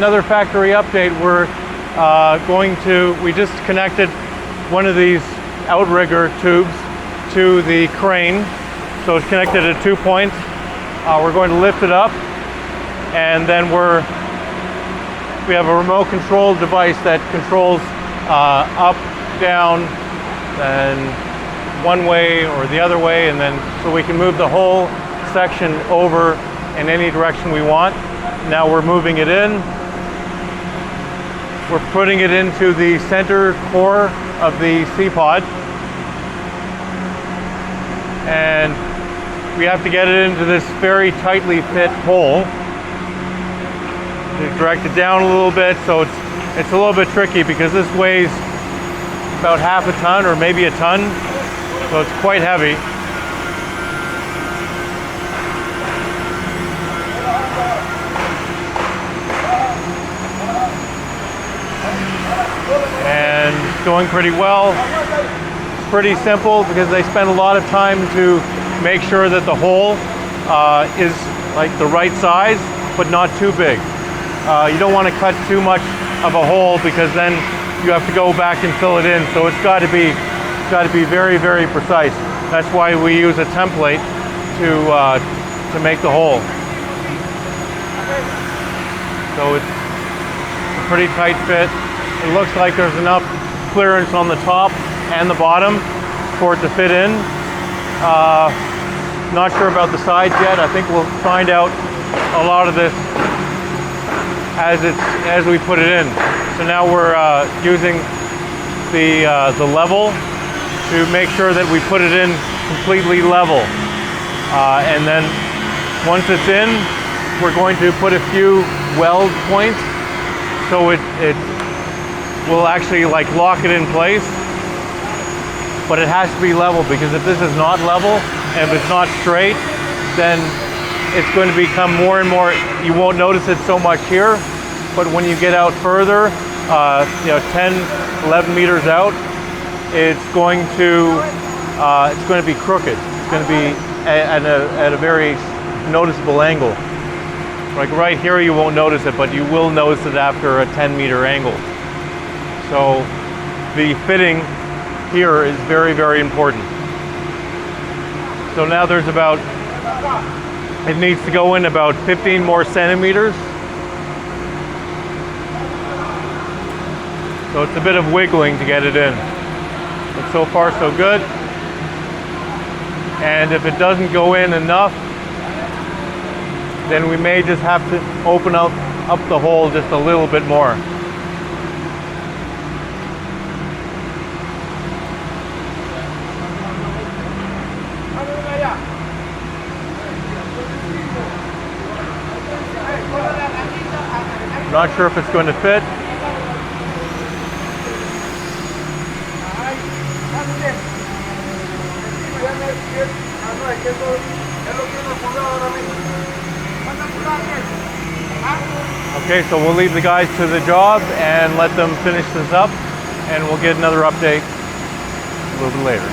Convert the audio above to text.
another factory update. We just connected one of these outrigger tubes to the crane. So it's connected at 2 points. We're going to lift it up, and then we have a remote control device that controls up, down, and one way or the other way, and then so we can move the whole section over in any direction we want. Now we're moving it in. We're putting it into the center core of the SeaPod, and we have to get it into this very tightly fit hole. Direct it down a little bit, so it's a little bit tricky because this weighs about half a ton or maybe a ton, so it's quite heavy. And it's going pretty well. It's pretty simple because they spend a lot of time to make sure that the hole is like the right size but not too big. You don't want to cut too much of a hole because then you have to go back and fill it in. So it's got to be very, very precise. That's why we use a template to make the hole. So it's a pretty tight fit. It looks like there's enough clearance on the top and the bottom for it to fit in. Not sure about the sides yet. I think we'll find out a lot of this as we put it in. So now we're using the level to make sure that we put it in completely level. And then once it's in, we're going to put a few weld points so it will actually like lock it in place. But it has to be level, because if this is not level and if it's not straight, then it's going to become more and more, you won't notice it so much here, but when you get out further, 10, 11 meters out, it's going to be crooked. It's going to be at a very noticeable angle. Like right here, you won't notice it, but you will notice it after a 10-meter angle. So the fitting here is very, very important. So now there's it needs to go in about 15 more centimeters. So it's a bit of wiggling to get it in. But so far so good. And if it doesn't go in enough, then we may just have to open up the hole just a little bit more. I'm not sure if it's going to fit. Okay, so we'll leave the guys to the job and let them finish this up, and we'll get another update a little bit later.